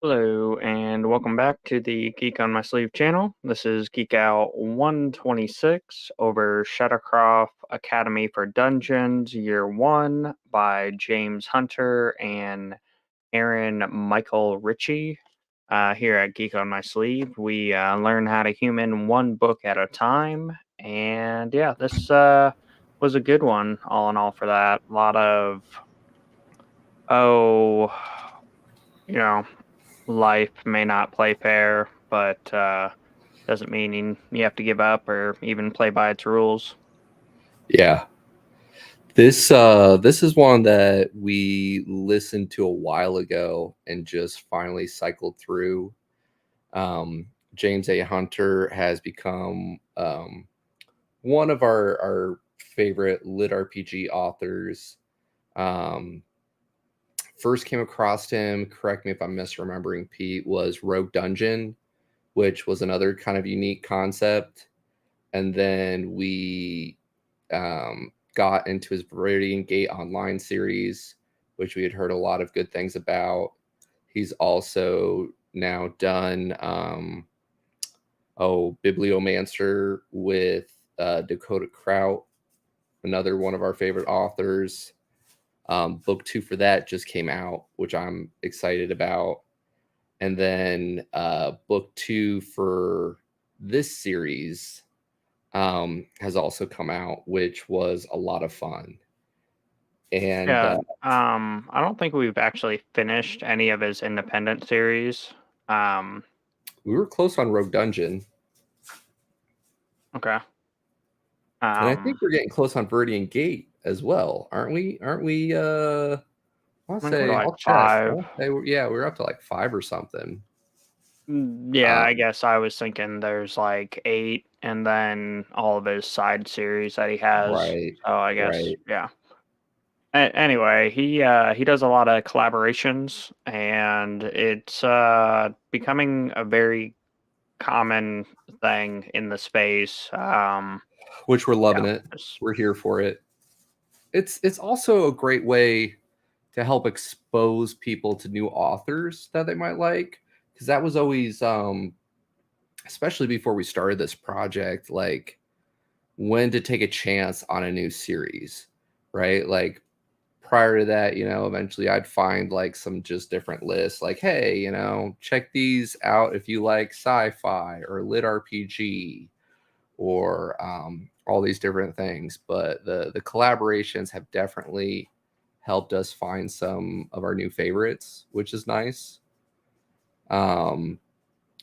Hello, and welcome back to the Geek on My Sleeve channel. This is Geek Out 126 over Shadowcroft Academy for Dungeons Year 1 by James Hunter and Aaron Michael Ritchey. Here at Geek on My Sleeve, we learn how to human one book at a time. And yeah, this was a good one, all in all, for that. A lot of, life may not play fair, but doesn't mean you have to give up or even play by its rules. Yeah. This is one that we listened to a while ago and just finally cycled through. James A. Hunter has become one of our favorite lit RPG authors. Um, First came across him, correct me if I'm misremembering, Pete, was Rogue Dungeon, which was another kind of unique concept. And then we got into his Viridian Gate Online series, which we had heard a lot of good things about. He's also now done Bibliomancer with Dakota Kraut, another one of our favorite authors. Book 2 for that just came out, which I'm excited about. And then book 2 for this series has also come out, which was a lot of fun. And Yeah, I don't think we've actually finished any of his independent series. we were close on Rogue Dungeon. Okay. And I think we're getting close on Viridian Gate as well, aren't we? I'll I think we're say, like I'll check. I 5. want to say, yeah, we're up to like 5 or something. Yeah, I Um, guess I was thinking there's like 8 and then all of his side series that he has. right, So I guess, right. yeah. Anyway, he does a lot of collaborations, and it's becoming a very common thing in the space. Which we're loving Yeah, it. We're here for it. It's also a great way to help expose people to new authors that they might like, because that was always especially before we started this project, like when to take a chance on a new series, right? Like prior to that, eventually I'd find like some just different lists, like, hey, check these out if you like sci-fi or lit RPG or all these different things. But the collaborations have definitely helped us find some of our new favorites, which is nice. Um,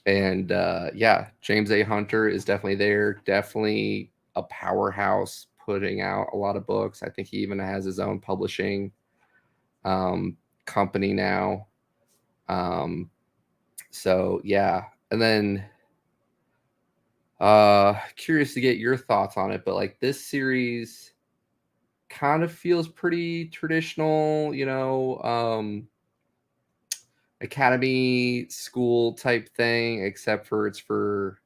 and yeah, James A. Hunter is definitely there. Definitely a powerhouse, putting out a lot of books. I think he even has his own publishing company now. Um, so yeah, and then curious to get your thoughts on it, but like this series kind of feels pretty traditional, academy school type thing, except for it's for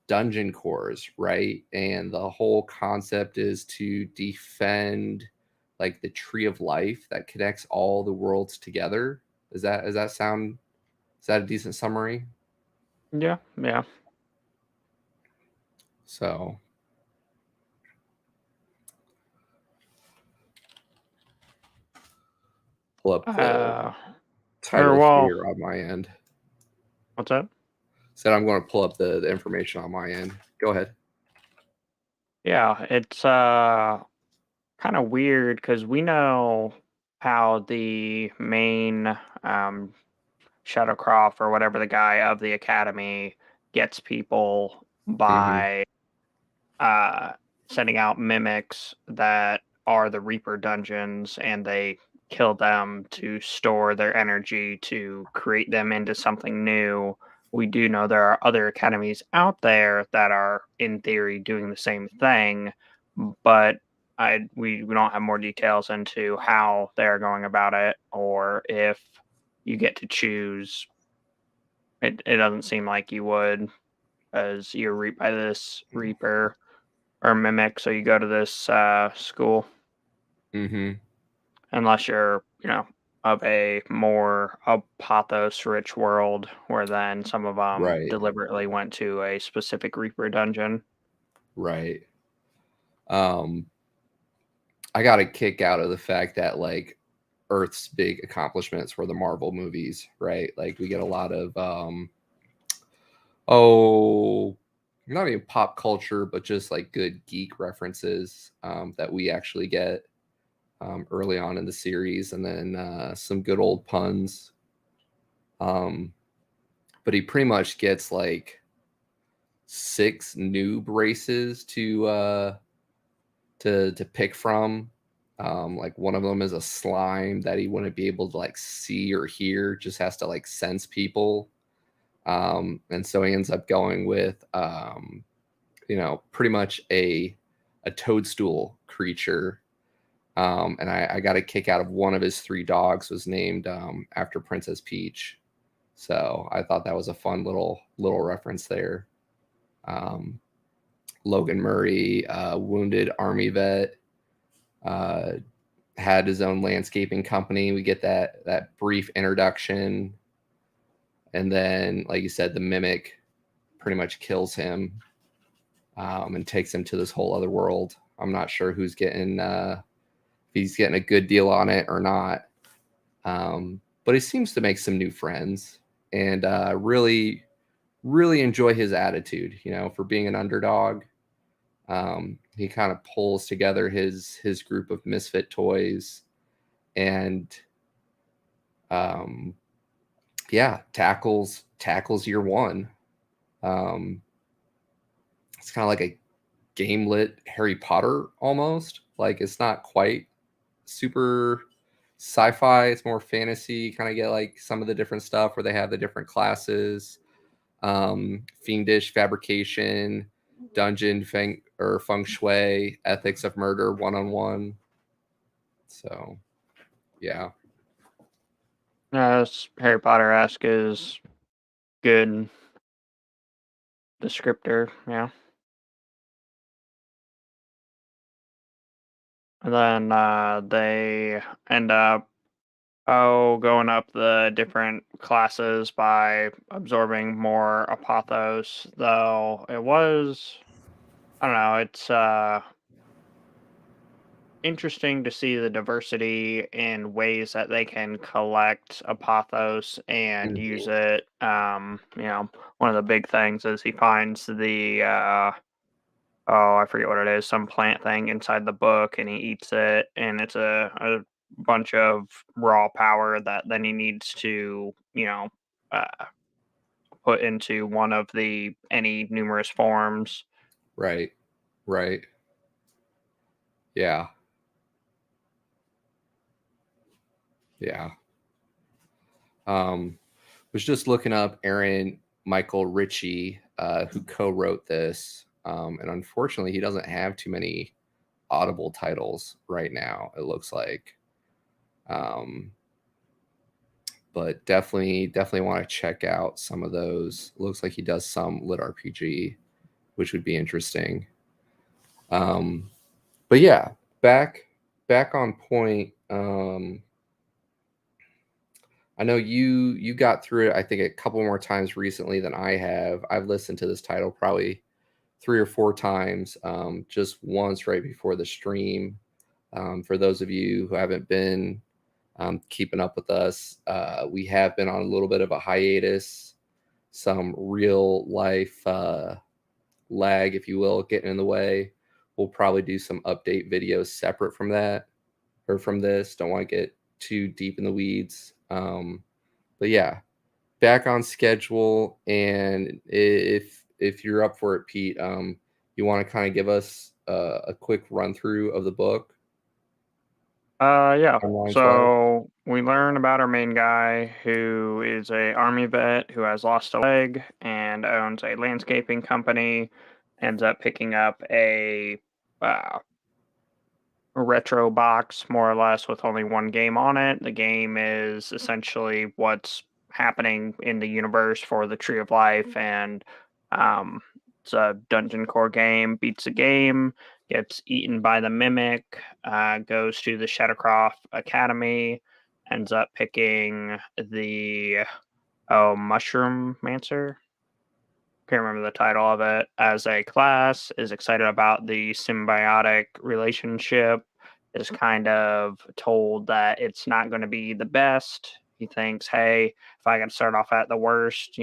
dungeon cores, right? And the whole concept is to defend like the tree of life that connects all the worlds together. Is that a decent summary? yeah, yeah. So pull up the Uh, or title well, here on my end. what's that? Said I'm going to pull up the information on my end. Go ahead. Yeah, it's kind of weird because we know how the main Shadowcroft or whatever the guy of the academy gets people Mm-hmm. by uh, sending out mimics that are the Reaper dungeons, and they kill them to store their energy to create them into something new. We do know there are other academies out there that are, in theory, doing the same thing, but we don't have more details into how they're going about it, or if you get to choose. It doesn't seem like you would, as you're reaped by this Reaper or mimic, so you go to this school Mm-hmm. unless you're, of a more apothos rich world where then some of them Right. deliberately went to a specific Reaper dungeon. Right. Um, I got a kick out of the fact that like Earth's big accomplishments were the Marvel movies, right? Like we get a lot of oh, not even pop culture, but just like good geek references that we actually get early on in the series, and then some good old puns. But he pretty much gets like 6 noob races to pick from. Like one of them is a slime that he wouldn't be able to like see or hear, just has to like sense people. And so he ends up going with pretty much a toadstool creature. And I got a kick out of one of his 3 dogs was named after Princess Peach. So I thought that was a fun little reference there. Logan Murray, wounded Army vet, uh, had his own landscaping company. We get that brief introduction, and then, like you said, the mimic pretty much kills him and takes him to this whole other world. I'm not sure who's getting if he's getting a good deal on it or not, but he seems to make some new friends and really enjoy his attitude. For being an underdog. He kind of pulls together his group of misfit toys and tackles year one. It's kind of like a game lit Harry Potter almost. Like it's not quite super sci-fi, it's more fantasy. Kind of get like some of the different stuff where they have the different classes. Fiendish fabrication, dungeon feng shui, ethics of murder, 1-on-1. So, yeah. Yes, Harry Potter-esque is good descriptor, yeah. And then they end up going up the different classes by absorbing more apothos, though it was, I don't know, it's interesting to see the diversity in ways that they can collect apothos and use Mhm. it. One of the big things is he finds the oh, I forget what it is, some plant thing inside the book, and he eats it, and it's a bunch of raw power that then he needs to, uh, put into one of the any numerous forms. Right. Right. Yeah. Yeah. Was just looking up Aaron Michael Ritchey, who co-wrote this. And unfortunately, he doesn't have too many Audible titles right now, it looks like. Um, but definitely want to check out some of those. Looks like he does some LitRPG, which would be interesting. Um, but yeah, back on point. I know you got through it, I think, a couple more times recently than I have. I've listened to this title probably 3 or 4 times, just once right before the stream. For those of you who haven't been keeping up with us, we have been on a little bit of a hiatus. Some real life lag, if you will, getting in the way. We'll probably do some update videos separate from that or from this. Don't want to get too deep in the weeds. But yeah, back on schedule. And if you're up for it, Pete, you want to kind of give us a quick run through of the book, Yeah. timelines wise? So we learn about our main guy who is a army vet who has lost a leg and owns a landscaping company, ends up picking up uh, retro box more or less with only one game on it. The game is essentially what's happening in the universe for the Tree of Life, and um, it's a dungeon core game. Beats the game, gets eaten by the mimic, goes to the Shadowcroft Academy, ends up picking the Mushroom Mancer. Can't remember the title of it, as a class, is excited about the symbiotic relationship, is kind of told that it's not going to be the best. He thinks, hey, if I can start off at the worst,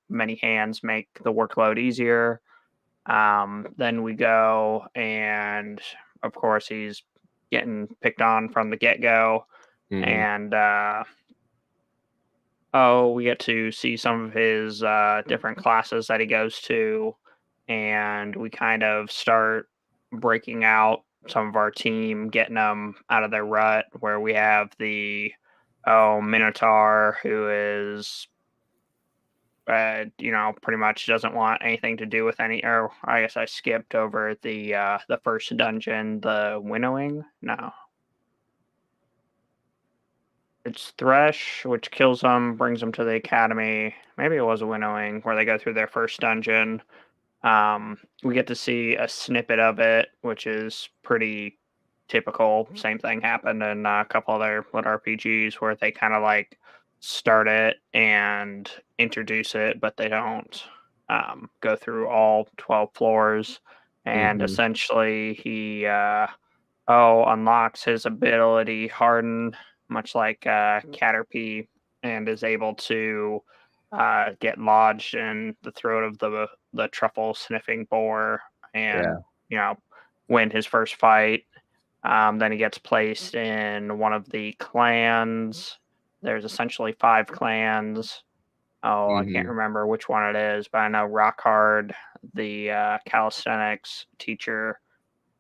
many hands make the workload easier. Then we go, and of course, he's getting picked on from the get go. Hmm. And Oh, we get to see some of his different classes that he goes to, and we kind of start breaking out some of our team, getting them out of their rut. Where we have the Minotaur, who is pretty much doesn't want anything to do with any. Or I guess I skipped over the first dungeon, the winnowing. No, it's Thresh, which kills them, brings them to the academy. Maybe it was a winnowing where they go through their first dungeon. We get to see a snippet of it, which is pretty typical. Same thing happened in a couple other LitRPGs where they kind of like start it and introduce it, but they don't go through all 12 floors. And Hmm. essentially, he unlocks his ability Harden, much like Caterpie, and is able to get lodged in the throat of the truffle sniffing boar, and Yeah. you know win his first fight. Then he gets placed in one of the clans. There's essentially five clans. Oh, I can't Hmm. remember which one it is, but I know Rockhard, the calisthenics teacher,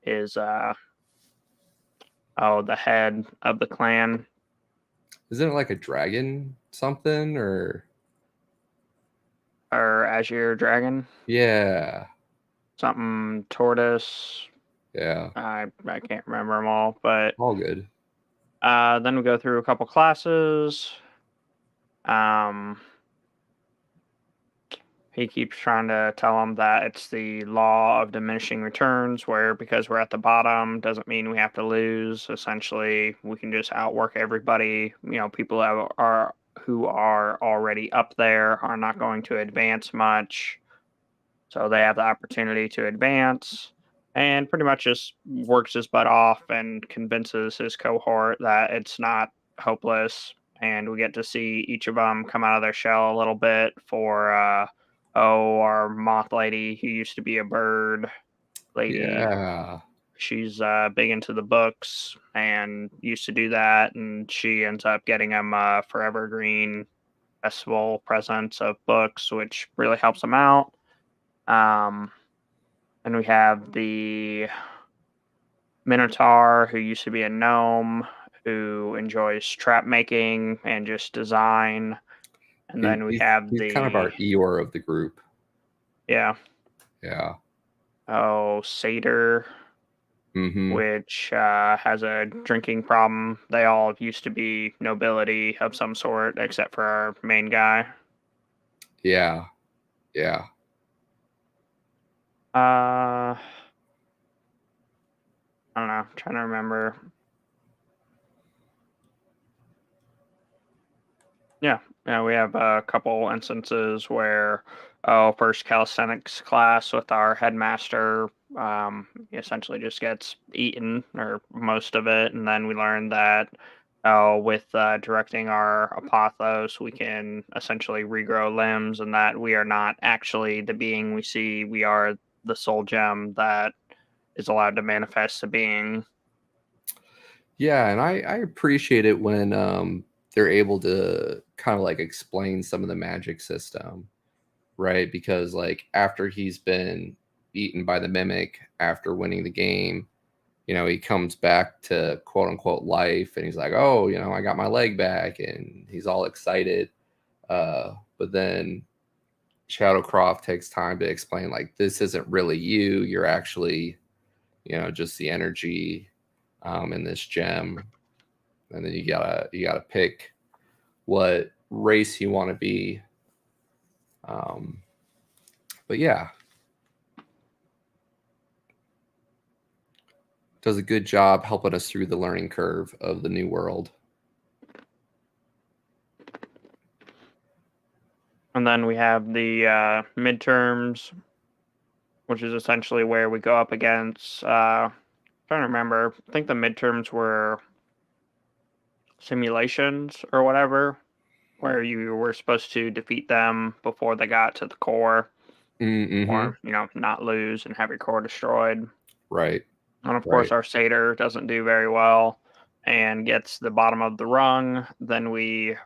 is the head of the clan. Isn't it like a dragon something or? Or Azure Dragon, Yeah. something Tortoise. Yeah. I can't remember them all, but All good. then we go through a couple classes. Um, he keeps trying to tell him that it's the law of diminishing returns, where because we're at the bottom doesn't mean we have to lose. Essentially, we can just outwork everybody. People who are already up there are not going to advance much. So they have the opportunity to advance and pretty much just works his butt off and convinces his cohort that it's not hopeless. And we get to see each of them come out of their shell a little bit for, our moth lady who used to be a bird lady. Yeah. She's big into the books and used to do that. And she ends up getting him Forever Green Festival presents of books, which really helps him out. Um, and we have the Minotaur, who used to be a gnome, who enjoys trap making and just design. And He, then we he's have he's kind of the, our Eeyore of the group. yeah, Yeah. Satyr, Hmm. which has a drinking problem. They all used to be nobility of some sort, except for our main guy. Yeah. Yeah. I don't know. I'm trying to remember. Yeah, yeah, we have a couple instances where, first calisthenics class with our headmaster, he essentially just gets eaten or most of it, and then we learn that, with directing our apothos, we can essentially regrow limbs, and that we are not actually the being we see. We are the soul gem that is allowed to manifest a being. Yeah, and I appreciate it when they're able to kind of like explain some of the magic system, right? Because like after he's been eaten by the mimic after winning the game, he comes back to quote unquote life and he's like, "Oh, I got my leg back," and he's all excited. But then Shadowcroft takes time to explain like this isn't really you. You're actually, just the energy in this gem, and then you gotta pick what race you want to be. Um, but yeah, does a good job helping us through the learning curve of the new world. And then we have the midterms, which is essentially where we go up against. Trying to remember. I think the midterms were simulations or whatever, where you were supposed to defeat them before they got to the core, Mm-hmm. or not lose and have your core destroyed. Right, And of course, right. our satyr doesn't do very well and gets the bottom of the rung. Then we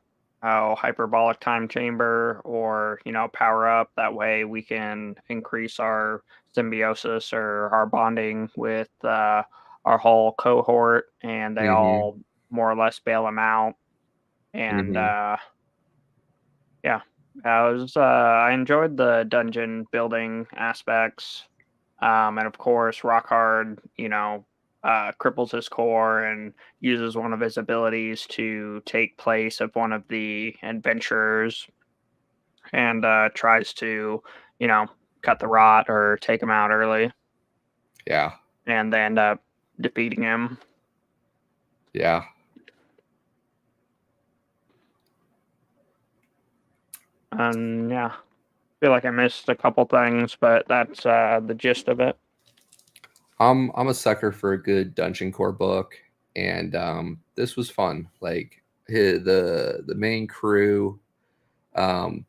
hyperbolic time chamber or, power up. That way we can increase our symbiosis or our bonding with our whole cohort, and they Mm-hmm. all more or less bail him out. And Mm-hmm. yeah, I enjoyed the dungeon building aspects. And of course, Rockhard, cripples his core and uses one of his abilities to take place of one of the adventurers and tries to, you know, cut the rot or take him out early. Yeah. And they end up defeating him. Yeah. And yeah, I feel like I missed a couple things, but that's the gist of it. I'm a sucker for a good dungeon core book, and this was fun. Like the main crew um,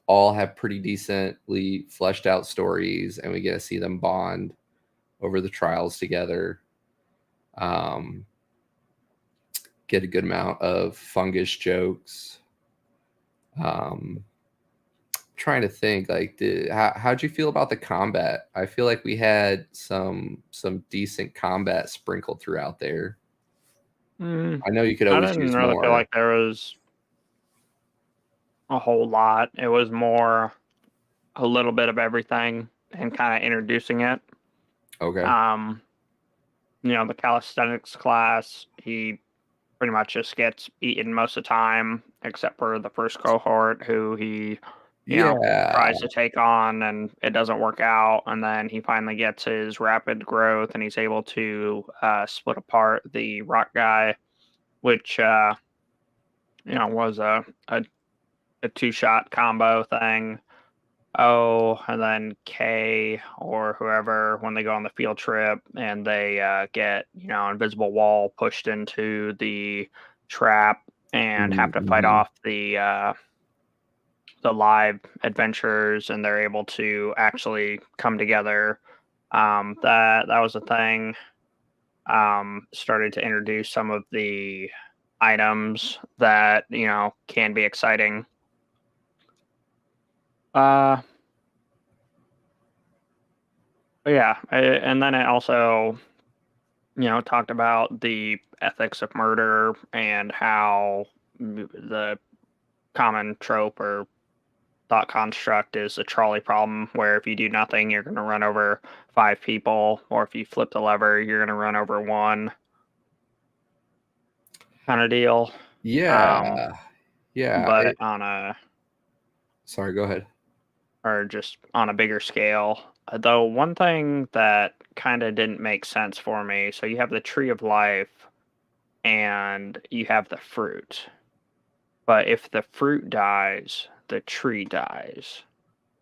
all have pretty decently fleshed out stories, and we get to see them bond over the trials together. Um, get a good amount of fungus jokes. Um, trying to think like how'd you feel about the combat? I feel like we had some decent combat sprinkled throughout there. Mm, I know you could I always didn't use really feel more. like there was a whole lot. It was more a little bit of everything and kind of introducing it. Okay. Um, the calisthenics class, he pretty much just gets eaten most of the time, except for the first cohort who he, Yeah. tries to take on and it doesn't work out. And then he finally gets his rapid growth and he's able to split apart the rock guy, which, was a two-shot combo thing. Oh, and then Kay or whoever, when they go on the field trip and they get, invisible wall pushed into the trap and have to fight Mm-hmm. off the live adventures, and they're able to actually come together. That was a thing. Started to introduce some of the items that can be exciting. Uh, but yeah, and then it also talked about the ethics of murder and how the common trope or thought construct is a trolley problem, where if you do nothing, you're going to run over five people, or if you flip the lever, you're going to run over one kind of deal. Um, Yeah. Yeah. but on a Sorry, go ahead. or just on a bigger scale. Though one thing that kind of didn't make sense for me, so you have the tree of life and you have the fruit. But if the fruit dies, the tree dies.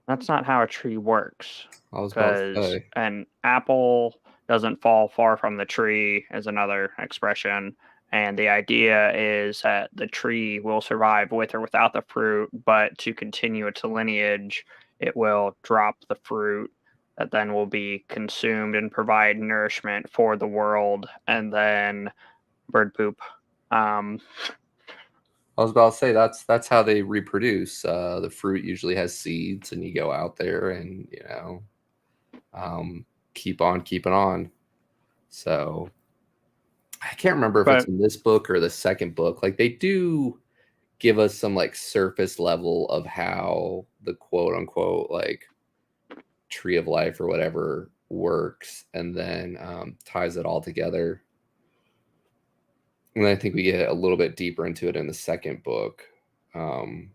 That's not how a tree works. I was about to Because say. an apple doesn't fall far from the tree, is another expression. And the idea is that the tree will survive with or without the fruit, but to continue its lineage, it will drop the fruit that then will be consumed and provide nourishment for the world. And then bird poop. Um, I was about to say that's how they reproduce. The fruit usually has seeds, and you go out there and um, keep on keeping on. So I can't remember if it's but in this book or the second book. Like they do give us some like surface level of how the quote unquote like tree of life or whatever works, and then ties it all together. And I think we get a little bit deeper into it in the second book, um,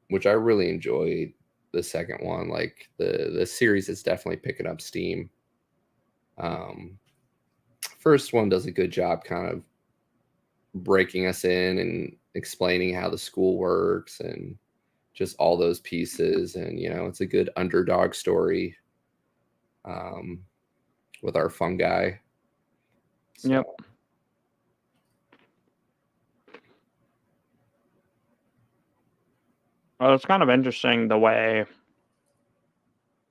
which I really enjoyed. The second one, like the series, is definitely picking up steam. Um, First one does a good job, kind of breaking us in and explaining how the school works and just all those pieces. And it's a good underdog story, um, with our fungi. yep. So Well, it's kind of interesting the way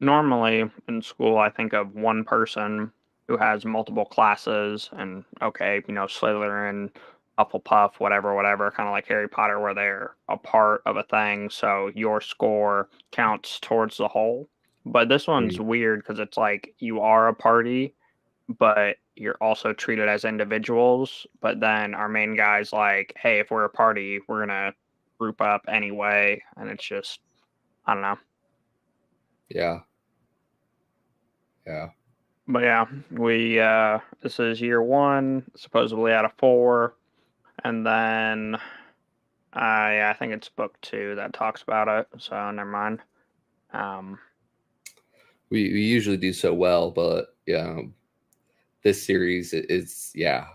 normally in school I think of one person who has multiple classes and okay, Slytherin Hufflepuff, whatever, kind of like Harry Potter, where they're a part of a thing, so your score counts towards the whole. But this one's Mm, weird because it's like you are a party, but you're also treated as individuals. But then our main guy's like, hey, if we're a party, we're gonna group up anyway, and it's just, I don't know. yeah, yeah. But yeah, we this is year one, supposedly out of four, and then yeah, I think it's book two that talks about it. So never mind. Um, We usually do so well, but yeah, this series is yeah.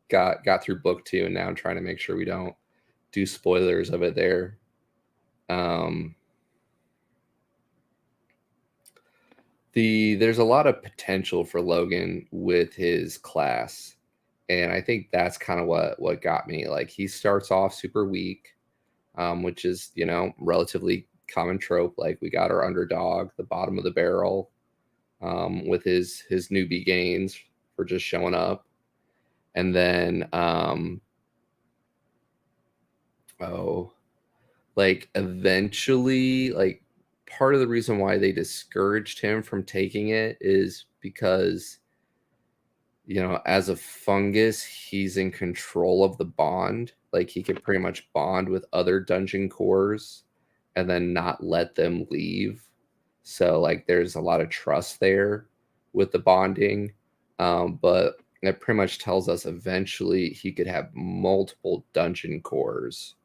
Got through book two, and now I'm trying to make sure we don't do spoilers of it there. Um, there's a lot of potential for Logan with his class, and I think that's kind of what got me. Like he starts off super weak, which is relatively common trope. Like we got our underdog, the bottom of the barrel, with his newbie gains for just showing up, and then oh, like eventually, like part of the reason why they discouraged him from taking it is because as a fungus, he's in control of the bond. Like he could pretty much bond with other dungeon cores and then not let them leave. So like there's a lot of trust there with the bonding. But it pretty much tells us eventually he could have multiple dungeon cores,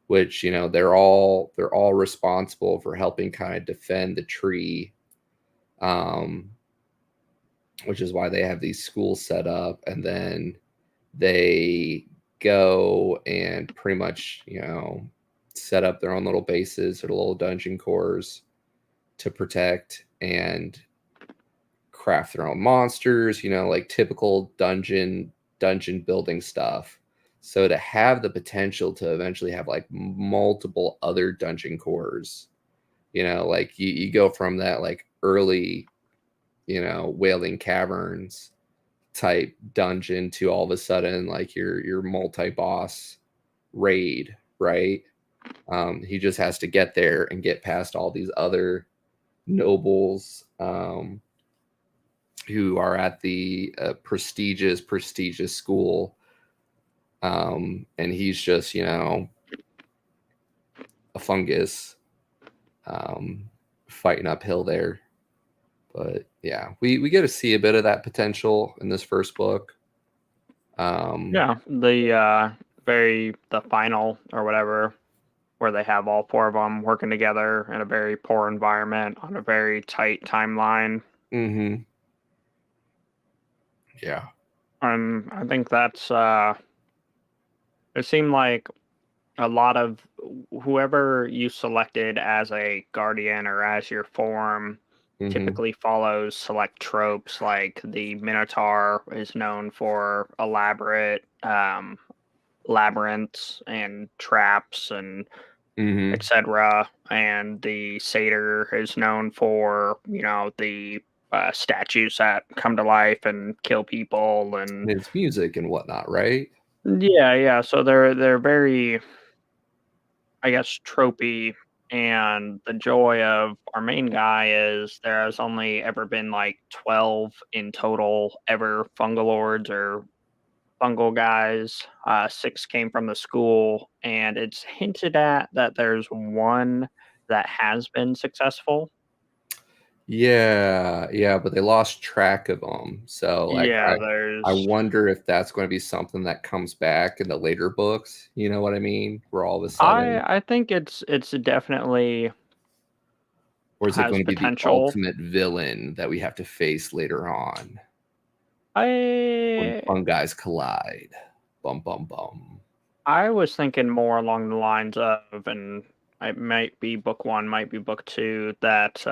which they're all responsible for helping kind of defend the tree. Um, which is why they have these schools set up, and then they go and pretty much set up their own little bases or little dungeon cores to protect and craft their own monsters, like typical dungeon building stuff. So to have the potential to eventually have like multiple other dungeon cores, like you go from that like early Wailing Caverns type dungeon to all of a sudden like your multi-boss raid, right? He just has to get there and get past all these other nobles who are at the prestigious school, and he's just a fungus, um, fighting uphill there. But yeah, we get to see a bit of that potential in this first book. yeah, the final or whatever, where they have all four of them working together in a very poor environment on a very tight timeline. Mm-hmm. Yeah. I think that's it seemed like a lot of whoever you selected as a guardian or as your form Mm-hmm. typically follows select tropes. Like the Minotaur is known for elaborate labyrinths and traps and Mm-hmm. etc. And the satyr is known for the statues that come to life and kill people. And And it's music and whatnot, right? yeah. So they're very, I guess, tropey. And the joy of our main guy is there has only ever been like 12 in total ever fungal lords or fungal guys. Six came from the school, and it's hinted at that there's one that has been successful. Yeah, but they lost track of them. So like Yeah, I there's. wonder if that's going to be something that comes back in the later books. You know what I mean? Where all of a sudden, I think it's definitely or is it has going to be the potential. ultimate villain that we have to face later on when I fungi collide? Bum bum bum. I was thinking more along the lines of, and it might be book one, might be book two, that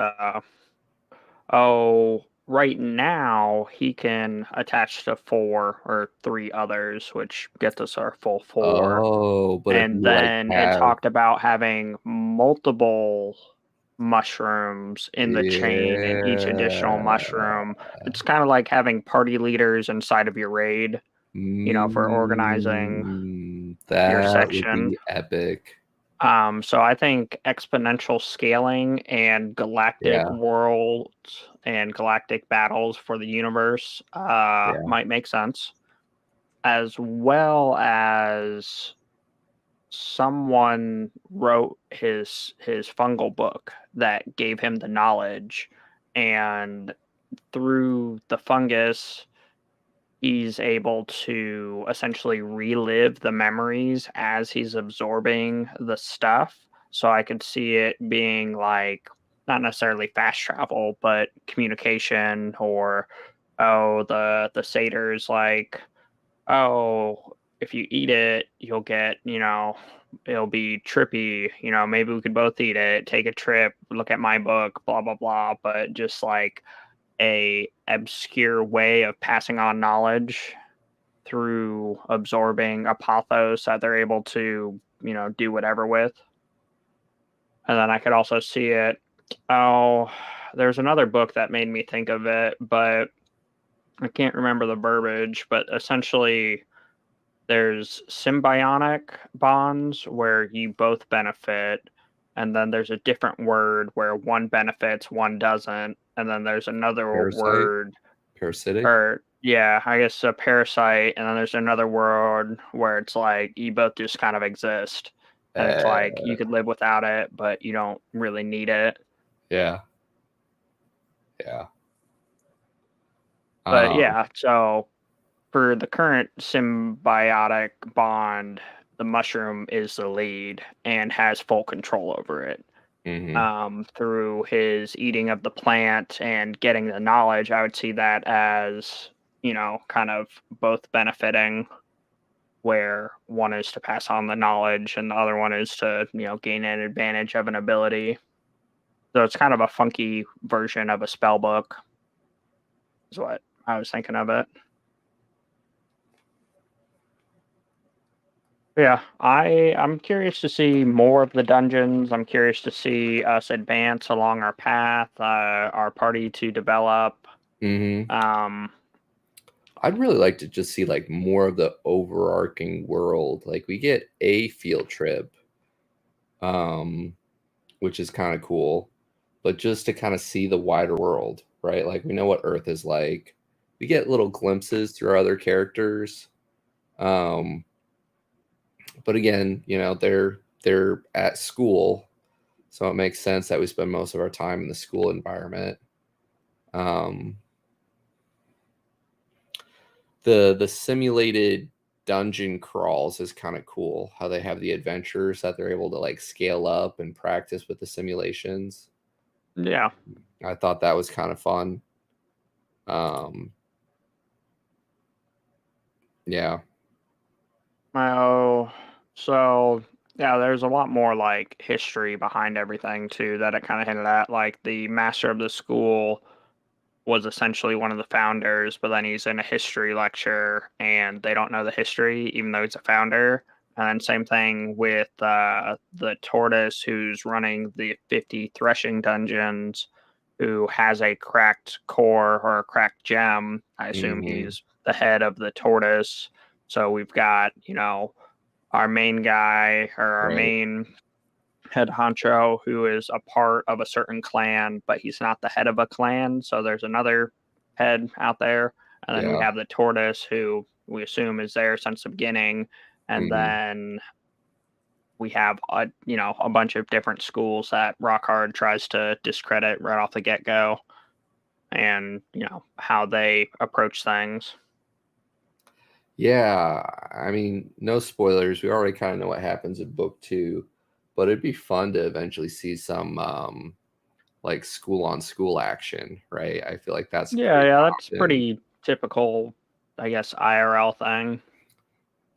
oh, right now he can attach to four or three others, which gets us our full four. Oh, but if And you like then it have talked about having multiple mushrooms in the chain, and each additional yeah. mushroom, it's kind of like having party leaders inside of your raid. for organizing your That would section. be epic. So I think exponential scaling and galactic Yeah, worlds and galactic battles for the universe yeah. might make sense, as well as someone wrote his fungal book that gave him the knowledge, and through the fungus he's able to essentially relive the memories as he's absorbing the stuff. So I could see it being like not necessarily fast travel, but communication, or oh, the satyr's like, oh, if you eat it, you'll get, it'll be trippy, maybe we could both eat it, take a trip, look at my book, blah blah blah, but just like a obscure way of passing on knowledge through absorbing a pathos that they're able to, do whatever with. And then I could also see it. Oh, there's another book that made me think of it, but I can't remember the verbiage. But essentially, there's symbiotic bonds where you both benefit, and then there's a different word where one benefits, one doesn't, and then there's another Parasite, word. parasitic. Or yeah, I guess a parasite, and then there's another world where it's like you both just kind of exist, and it's like Uh, you could live without it, but you don't really need it. yeah, yeah. But Um, yeah, so for the current symbiotic bond, the mushroom is the lead and has full control over it. mhm. Through his eating of the plant and getting the knowledge, I would see that as, kind of both benefiting, where one is to pass on the knowledge and the other one is to, gain an advantage of an ability. So it's kind of a funky version of a spell book, is what I was thinking of it. Yeah, I'm curious to see more of the dungeons. I'm curious to see us advance along our path, our party to develop. Mhm. Um, I'd really like to just see like more of the overarching world. Like we get a field trip, um, which is kind of cool, but just to kind of see the wider world, right? Like we know what Earth is like. We get little glimpses through our other characters. Um, but again, they're at school, so it makes sense that we spend most of our time in the school environment. Um, the simulated dungeon crawls is kind of cool. How they have the adventures that they're able to like scale up and practice with the simulations. yeah. I thought that was kind of fun. Um, yeah. Oh, so yeah, there's a lot more like history behind everything too that it kind of hinted at. Like the master of the school was essentially one of the founders, but then he's in a history lecture and they don't know the history, even though he's a founder. And then same thing with the tortoise who's running the 50 threshing dungeons, who has a cracked core or a cracked gem. I assume Hmm. he's the head of the tortoise. So we've got, our main guy or our Right. main head honcho who is a part of a certain clan, but he's not the head of a clan. So there's another head out there. And then we Yeah. have the tortoise who we assume is there since the beginning. And Hmm. then we have a bunch of different schools that Rockhard tries to discredit right off the get go, and how they approach things. Yeah. I mean, no spoilers. We already kind of know what happens in book two, but it'd be fun to eventually see some like school on school action, right? I feel like that's Yeah, pretty yeah, that's often. pretty typical, I guess, IRL thing.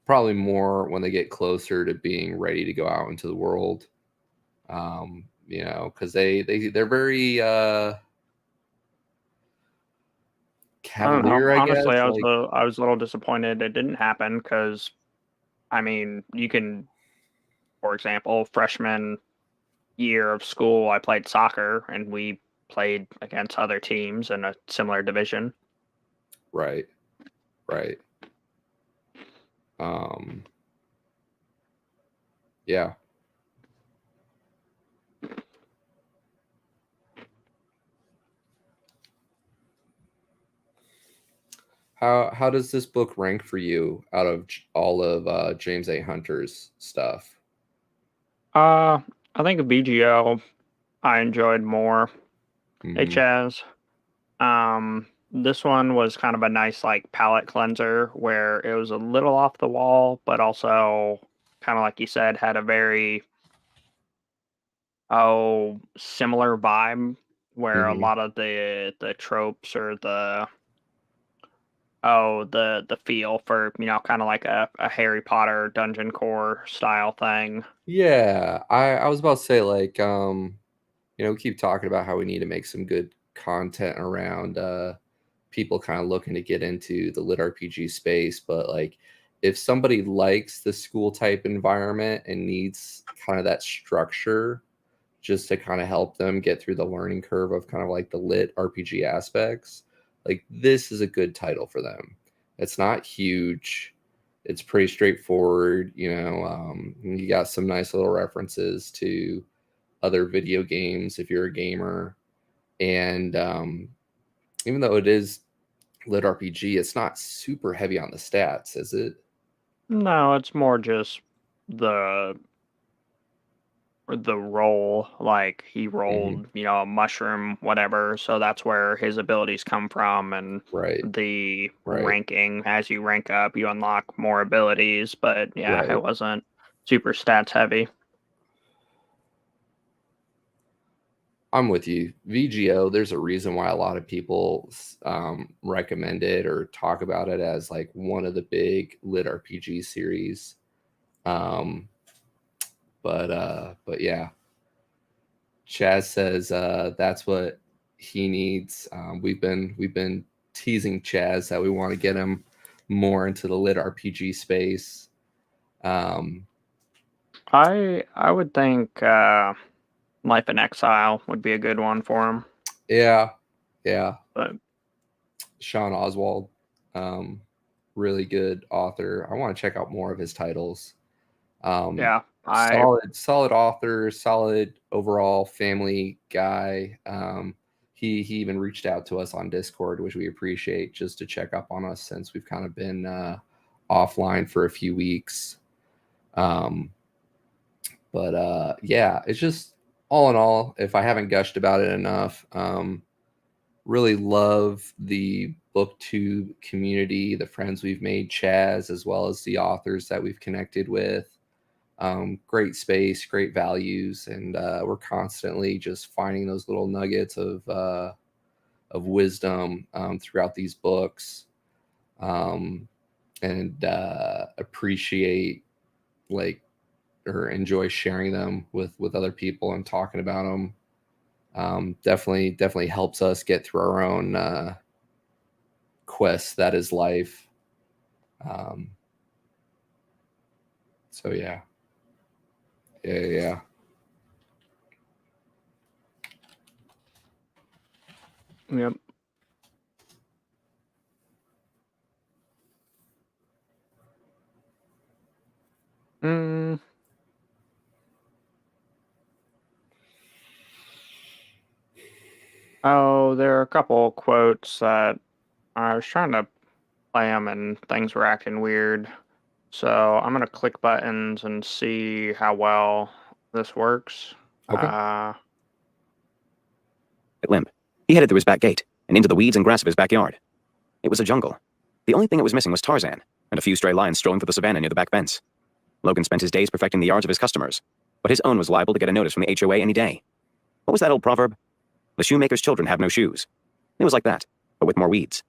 Probably more when they get closer to being ready to go out into the world. Because they're very I don't know. cavalier, I Honestly, guess. Like, I was a little disappointed it didn't happen because I mean, you can, for example, freshman year of school, I played soccer and we played against other teams in a similar division. right, right. Yeah. How does this book rank for you out of all of James A. Hunter's stuff? I think BGO I enjoyed more. Hey Mm-hmm. Chaz. This one was kind of a nice like palate cleanser where it was a little off the wall, but also kind of like you said, had a very similar vibe where a Mm-hmm. lot of the tropes or the feel for, kind of like a Harry Potter dungeon core style thing. Yeah, I was about to say like we keep talking about how we need to make some good content around people kind of looking to get into the lit RPG space, but like if somebody likes the school type environment and needs kind of that structure just to kind of help them get through the learning curve of kind of like the lit RPG aspects, like this is a good title for them. It's not huge. It's pretty straightforward. You got some nice little references to other video games if you're a gamer. And even though it is lit RPG, it's not super heavy on the stats, is it? No, it's more just the the roll, like he Hmm. rolled, a mushroom, whatever. So that's where his abilities come from, and Right, the right, ranking. As you rank up, you unlock more abilities. But yeah, right. it wasn't super stats heavy. I'm with you. VGO, there's a reason why a lot of people recommend it or talk about it as like one of the big lit RPG series. Um, but yeah, Chaz says that's what he needs. We've been teasing Chaz that we want to get him more into the lit RPG space. Um, I would think Life in Exile would be a good one for him. yeah, yeah. But Sean Oswald, um, really good author. I want to check out more of his titles. Um, yeah, I solid author, solid overall family guy. He even reached out to us on Discord, which we appreciate, just to check up on us since we've kind of been offline for a few weeks. Um, but yeah, it's just all in all, if I haven't gushed about it enough, really love the booktube community, the friends we've made, Chaz, as well as the authors that we've connected with. Great space, great values, and we're constantly just finding those little nuggets of wisdom throughout these books, um, and appreciate like or enjoy sharing them with other people and talking about them. Definitely helps us get through our own quest that is life. Um, so yeah. yep. Mm, oh, there are a couple quotes that I was trying to play them and things were acting weird. So I'm gonna click buttons and see how well this works. Okay. Limp. He headed through his back gate and into the weeds and grass of his backyard. It was a jungle. The only thing it was missing was Tarzan and a few stray lions strolling through the savannah near the back fence. Logan spent his days perfecting the yards of his customers, but his own was liable to get a notice from the HOA any day. What was that old proverb? The shoemaker's children have no shoes. It was like that, but with more weeds.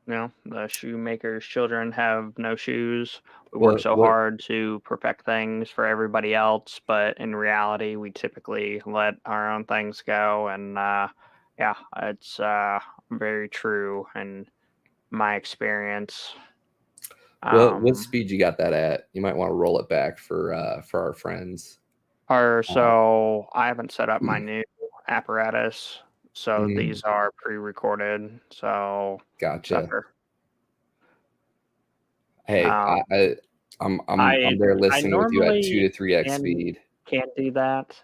The shoemaker's children have no shoes. We work What so what hard to perfect things for everybody else, but in reality, we typically let our own things go. And yeah, it's very true in my experience. what Um, speed you got that at? You might want to roll it back for our friends. Uh, so I haven't set up my new apparatus, so mhm, these are pre-recorded. So gotcha. sucker. Hey, Um, I'm I there I listening with you at two normally to three x can speed. can do that,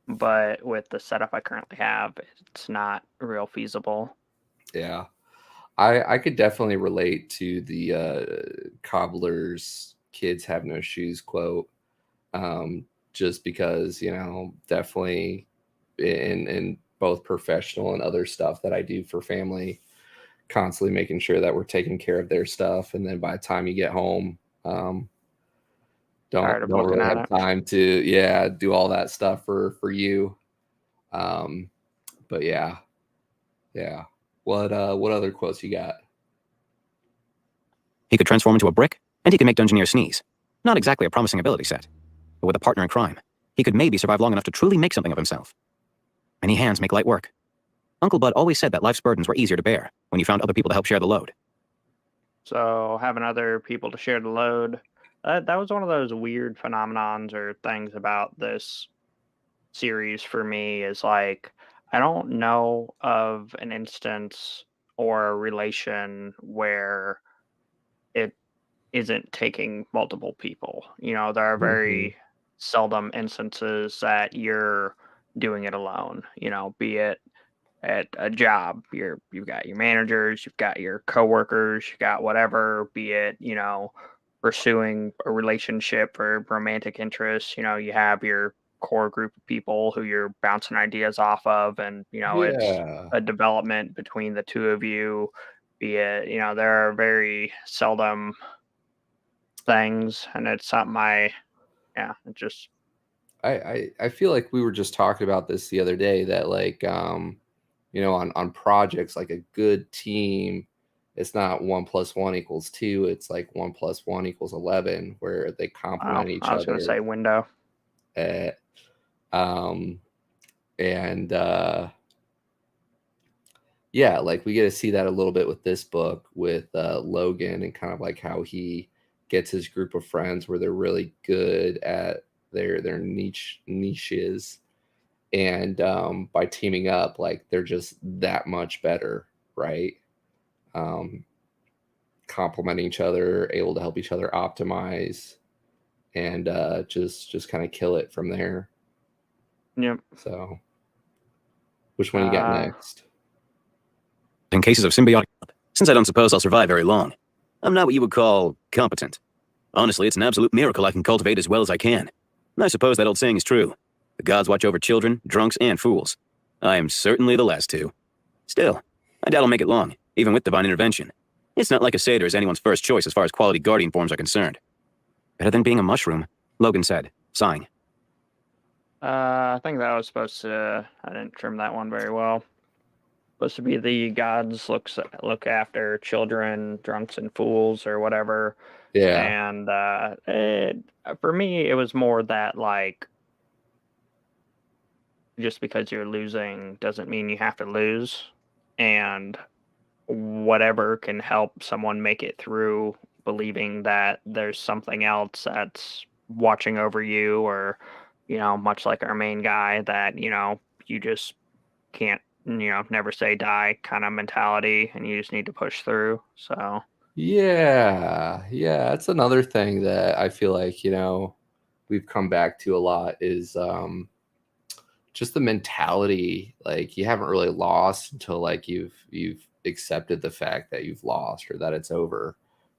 but with the setup I currently have, it's not real feasible. Yeah. I could definitely relate to the cobbler's kids have no shoes quote. Just because, definitely in both professional and other stuff that I do for family, constantly making sure that we're taking care of their stuff. And then by the time you get home, Tired of don't looking really at have it. time to, do all that stuff for you. Um, but yeah, yeah. What other quotes you got? He could transform into a brick, and he could make Dungeoneer sneeze. Not exactly a promising ability set, but with a partner in crime, he could maybe survive long enough to truly make something of himself. Many hands make light work. Uncle Bud always said that life's burdens were easier to bear when you found other people to help share the load. So having other people to share the load, that was one of those weird phenomenons or things about this series for me is like I don't know of an instance or a relation where it isn't taking multiple people. There are Hmm. very seldom instances that you're doing it alone, be it at a job, you've got your managers, you've got your coworkers, you've got whatever, be it, pursuing a relationship or romantic interests, you have your core group of people who you're bouncing ideas off of, and it's Yeah. a development between the two of you, be it, there are very seldom things, and it's something it just I feel like we were just talking about this the other day that like on projects like a good team, it's not 1 + 1 = 2, it's like 1 + 1 = 11 where they well, complement each I was going to other. say window. uh, um and yeah, like we get to see that a little bit with this book with Logan, and kind of like how he gets his group of friends where they're really good at their niches, and by teaming up, like they're just that much better, right? um, Complementing each other, able to help each other optimize, and just kind of kill it from there. Yep. So which one you got uh next? In cases of symbiotic, since I don't suppose I'll survive very long, I'm not what you would call competent. Honestly, it's an absolute miracle I can cultivate as well as I can. And I suppose that old saying is true. The gods watch over children, drunks, and fools. I am certainly the last two. Still, I doubt I'll make it long, even with divine intervention. It's not like a satyr is anyone's first choice as far as quality guardian forms are concerned. Better than being a mushroom, Logan said, sighing. I think that was supposed to. I didn't trim that one very well. Supposed to be the gods look after children, drunks, and fools, or whatever. Yeah. And for me, it was more that like just because you're losing doesn't mean you have to lose, and whatever can help someone make it through, believing that there's something else that's watching over you, or much like our main guy, that you just can't, never say die kind of mentality, and you just need to push through. So Yeah, that's another thing that I feel like, we've come back to a lot is just the mentality. Like you haven't really lost until like you've accepted the fact that you've lost or that it's over,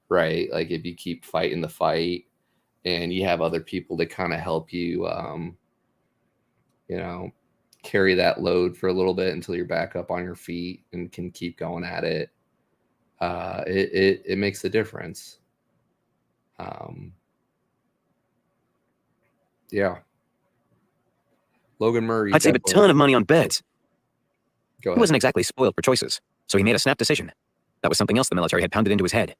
right? Like if you keep fighting the fight and you have other people to kind of help you, you know, carry that load for a little bit until you're back up on your feet and can keep going at it. It makes a difference. Um, yeah, Logan Murray I'd save a definitely. ton of money on beds. Go He ahead. wasn't exactly spoiled for choices, so he made a snap decision. That was something else the military had pounded into his head.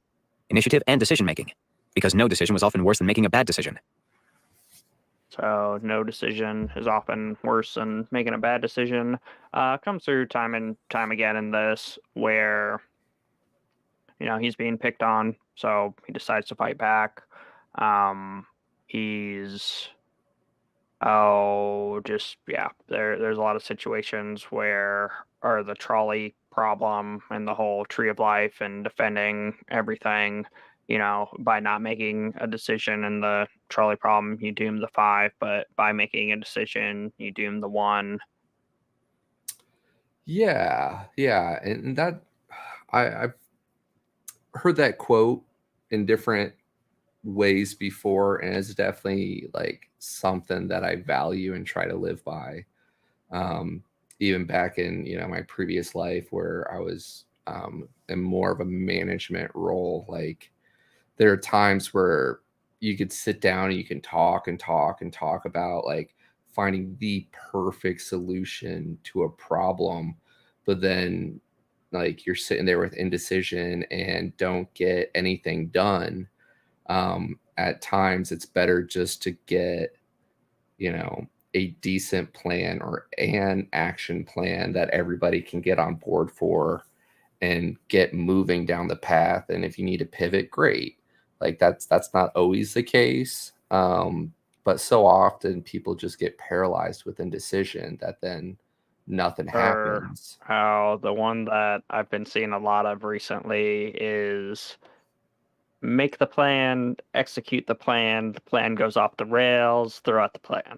Initiative and decision-making. Because no decision was often worse than making a bad decision. no decision is often worse than making a bad decision. Comes through time and time again in this, where he's being picked on, so he decides to fight back. He's just yeah. There's a lot of situations where, or the trolley problem and the whole tree of life and defending everything, by not making a decision in the trolley problem, you doom the 5, but by making a decision, you doom the 1. Yeah, yeah, and that I've heard that quote in different ways before, and it's definitely like something that I value and try to live by. Um, Even back in my previous life where I was in more of a management role, like there are times where you could sit down and you can talk and talk and talk about like finding the perfect solution to a problem, but then like you're sitting there with indecision and don't get anything done. At times it's better just to get a decent plan or an action plan that everybody can get on board for and get moving down the path. And if you need to pivot, great. Like that's not always the case. But so often people just get paralyzed with indecision that then nothing Or happens. how the one that I've been seeing a lot of recently is make the plan, execute the plan goes off the rails, throw out the plan.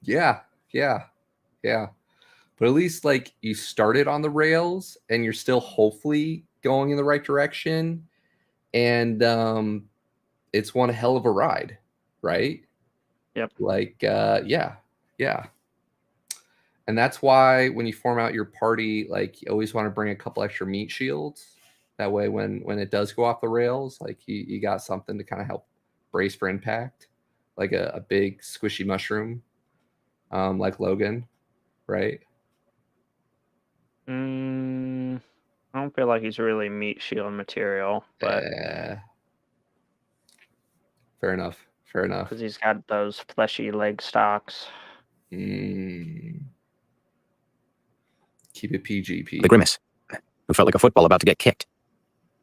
Yeah, yeah, yeah. But at least like you started on the rails and you're still hopefully going in the right direction. And it's one hell of a ride, right? Yep. Like, yeah, yeah. And that's why when you form out your party, like you always want to bring a couple extra meat shields. That way, when it does go off the rails, like you got something to kind of help brace for impact, like a big squishy mushroom, like Logan, right? I don't feel like he's really meat shield material, but Fair enough. Fair enough. because he's got those fleshy leg stalks. Keep it PG, Pete. The grimace, who felt like a football about to get kicked.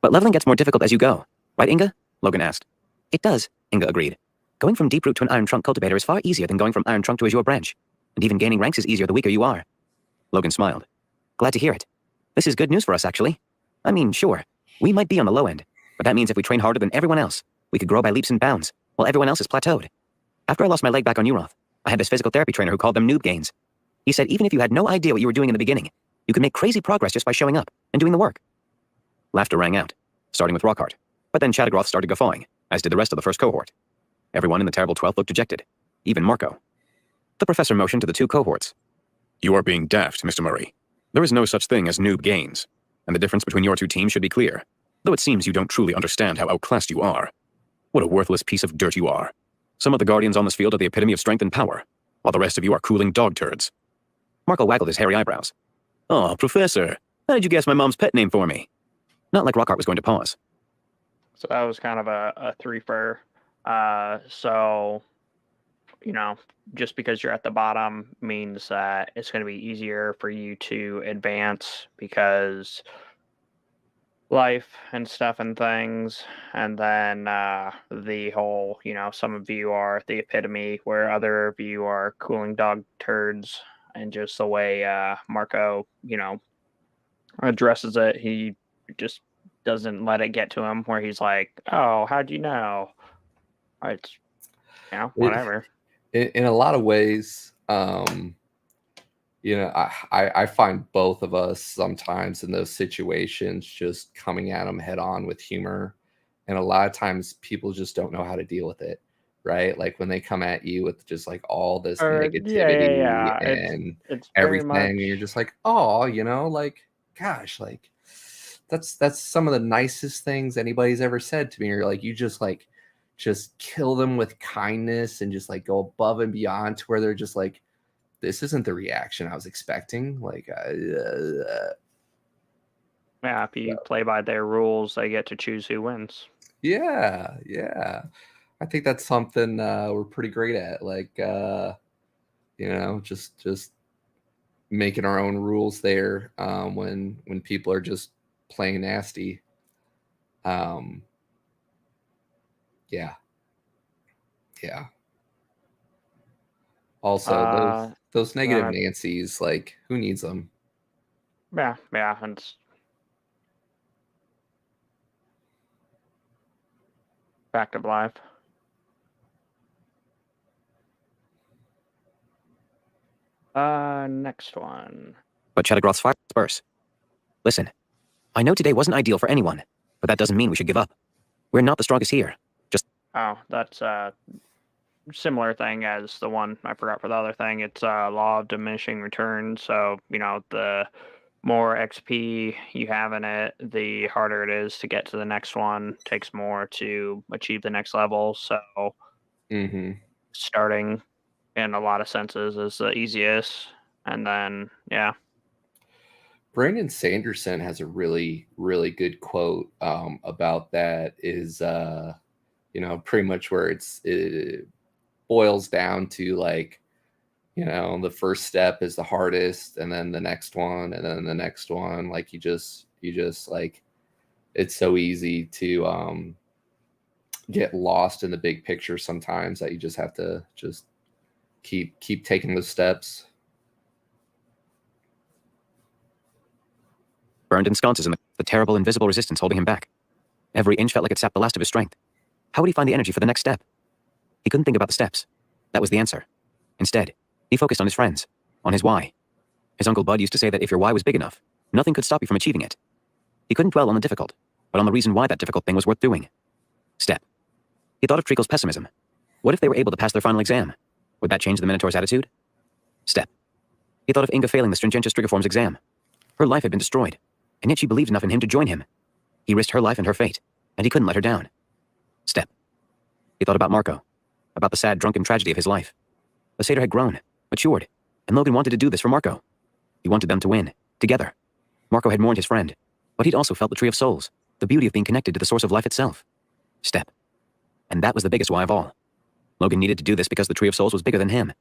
But leveling gets more difficult as you go, right, Inga? Logan asked. It does, Inga agreed. Going from Deep Root to an Iron Trunk cultivator is far easier than going from Iron Trunk to Azure Branch. And even gaining ranks is easier the weaker you are. Logan smiled. Glad to hear it. This is good news for us, actually. I mean, sure, we might be on the low end, but that means if we train harder than everyone else, we could grow by leaps and bounds, while everyone else is plateaued. After I lost my leg back on Uroth, I had this physical therapy trainer who called them noob gains. He said even if you had no idea what you were doing in the beginning, you could make crazy progress just by showing up and doing the work. Laughter rang out, starting with Rockhart, but then Shadowcroft started guffawing, as did the rest of the first cohort. Everyone in the terrible 12th looked dejected, even Marco. The professor motioned to the 2 cohorts. You are being daft, Mr. Murray. There is no such thing as noob gains, and the difference between your 2 teams should be clear, though it seems you don't truly understand how outclassed you are. What a worthless piece of dirt you are. Some of the guardians on this field are the epitome of strength and power, while the rest of you are cooling dog turds. Marco waggled his hairy eyebrows. Oh, Professor, how did you guess my mom's pet name for me? Not like Rockhart was going to pause. So that was kind of a threefer. So, just because you're at the bottom means that it's going to be easier for you to advance because life and stuff and things. And then the whole, some of you are the epitome where other of you are cooling dog turds. And just the way Marco, addresses it, he just doesn't let it get to him where he's like, oh, how'd you know? It's, whatever. In a lot of ways, I find both of us sometimes in those situations just coming at them head on with humor. And a lot of times people just don't know how to deal with it, right? Like when they come at you with just like all this negativity Yeah. and It's everything, very much, and you're just like, oh, like, gosh, like that's some of the nicest things anybody's ever said to me. Or like you just kill them with kindness and just like go above and beyond to where they're just like, this isn't the reaction I was expecting. Like, yeah, if you play by their rules, they get to choose who wins. yeah. I think that's something we're pretty great at. Like, just making our own rules there when people are just playing nasty. Yeah. Also, those negative Nancy's, like, who needs them? Yeah, and Fact of life. Next one. But Shadowcroft's fire disperse. Listen, I know today wasn't ideal for anyone, but that doesn't mean we should give up. We're not the strongest here. Just Oh, that's a similar thing as the one I forgot for the other thing. It's law of diminishing returns. So, the more XP you have in it, the harder it is to get to the next one. Takes more to achieve the next level. So, starting in a lot of senses is the easiest. And then, yeah. Brandon Sanderson has a really, really good quote about that. Is pretty much where it boils down to, like, the first step is the hardest, and then the next one, and then the next one. Like, you just like, it's so easy to get lost in the big picture sometimes, that you just have to just keep taking those steps. burned in sconces in the terrible invisible resistance holding him back. Every inch felt like it sapped the last of his strength. How would he find the energy for the next step? He couldn't think about the steps. That was the answer. Instead, he focused on his friends, on his why. His Uncle Bud used to say that if your why was big enough, nothing could stop you from achieving it. He couldn't dwell on the difficult, but on the reason why that difficult thing was worth doing. Step. He thought of Treacle's pessimism. What if they were able to pass their final exam? Would that change the Minotaur's attitude? Step. He thought of Inga failing the Stringentious Trigoform's exam. Her life had been destroyed, and yet she believed enough in him to join him. He risked her life and her fate, and he couldn't let her down. Step. He thought about Marco, about the sad, drunken tragedy of his life. The satyr had grown, matured, and Logan wanted to do this for Marco. He wanted them to win, together. Marco had mourned his friend, but he'd also felt the Tree of Souls, the beauty of being connected to the source of life itself. Step. And that was the biggest why of all. Logan needed to do this because the Tree of Souls was bigger than him.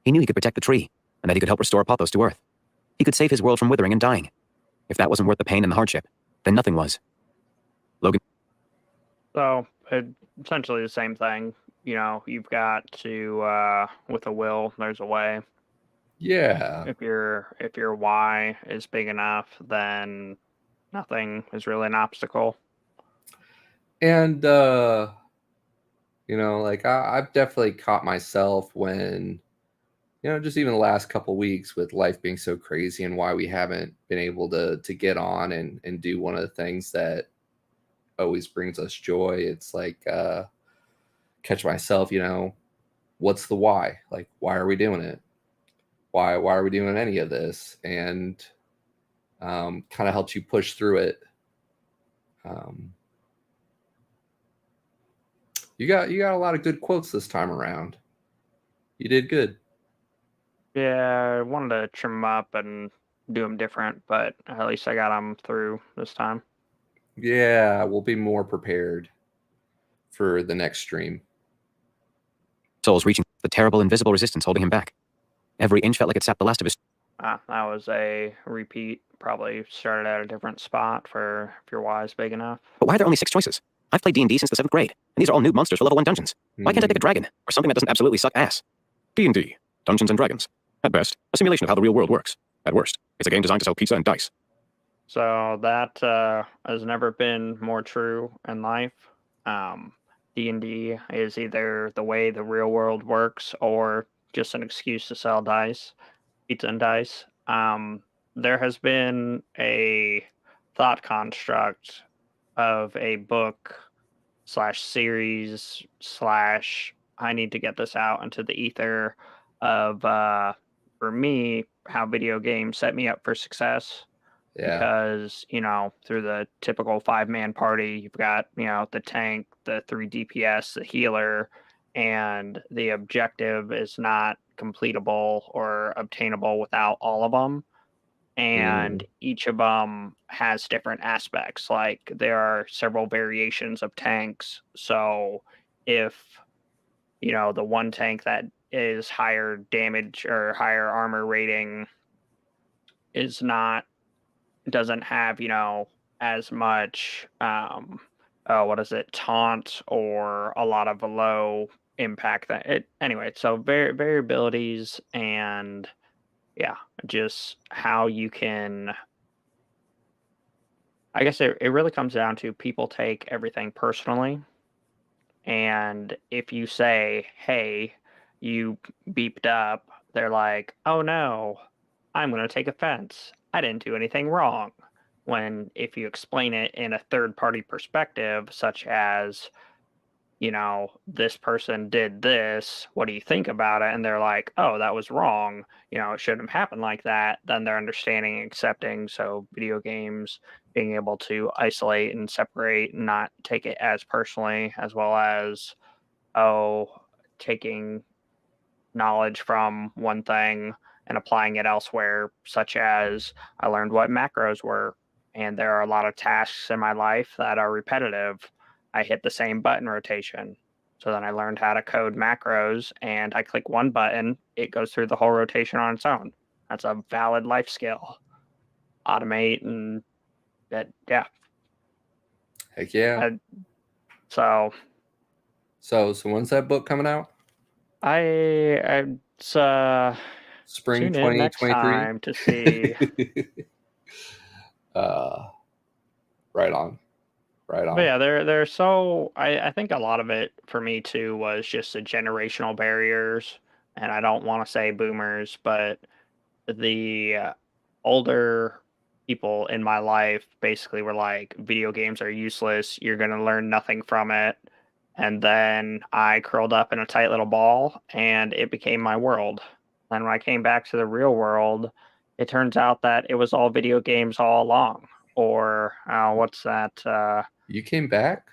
He knew he could protect the tree, and that he could help restore Apothos to Earth. He could save his world from withering and dying. If that wasn't worth the pain and the hardship, then nothing was. Logan. So, essentially the same thing. You've got to, with a will, there's a way. Yeah. If your why is big enough, then nothing is really an obstacle. And like, I've definitely caught myself when, just even the last couple weeks with life being so crazy and why we haven't been able to get on and do one of the things that always brings us joy. It's like, catch myself, what's the why? Like, why are we doing it? Why are we doing any of this? And kind of helps you push through it. You got a lot of good quotes this time around. You did good. Yeah, I wanted to trim them up and do them different, but at least I got them through this time. Yeah, we'll be more prepared for the next stream. Souls reaching the terrible invisible resistance holding him back. Every inch felt like it sapped the last of his. That was a repeat. Probably started at a different spot for if your why is big enough. But why are there only 6 choices? I've played D&D since the 7th grade, and these are all noob monsters for level 1 dungeons. Why can't I pick a dragon, or something that doesn't absolutely suck ass? D&D, Dungeons and Dragons. At best, a simulation of how the real world works. At worst, it's a game designed to sell pizza and dice. So that has never been more true in life. D&D is either the way the real world works or just an excuse to sell dice, pizza and dice. There has been a thought construct of a book / series / I need to get this out into the ether of, for me, how video games set me up for success. Yeah. Because, through the typical 5-man party, you've got, the tank, the 3 DPS, the healer, and the objective is not completable or obtainable without all of them. And each of them has different aspects. Like, there are several variations of tanks. So if, the one tank that is higher damage or higher armor rating doesn't have, as much, taunt or a lot of low impact anyway. So variabilities and just how you can, I guess it really comes down to people take everything personally. And if you say, hey, you beeped up, they're like, oh no, I'm going to take offense. I didn't do anything wrong. When if you explain it in a third party perspective, such as, this person did this, what do you think about it? And they're like, oh, that was wrong. It shouldn't have happened like that. Then they're understanding and accepting. So video games being able to isolate and separate and not take it as personally, as well as, oh, taking knowledge from one thing and applying it elsewhere, such as I learned what macros were. And there are a lot of tasks in my life that are repetitive. I hit the same button rotation. So then I learned how to code macros, and I click one button, it goes through the whole rotation on its own. That's a valid life skill. Automate and that, yeah. Heck yeah. So when's that book coming out? it's Spring tune in next 2023. time to see. Right on. But yeah, they're so I think a lot of it for me too was just the generational barriers, and I don't want to say boomers, but the older people in my life basically were like, video games are useless, you're going to learn nothing from it. And then I curled up in a tight little ball and it became my world. And when I came back to the real world, it turns out that it was all video games all along. Or what's that? You came back?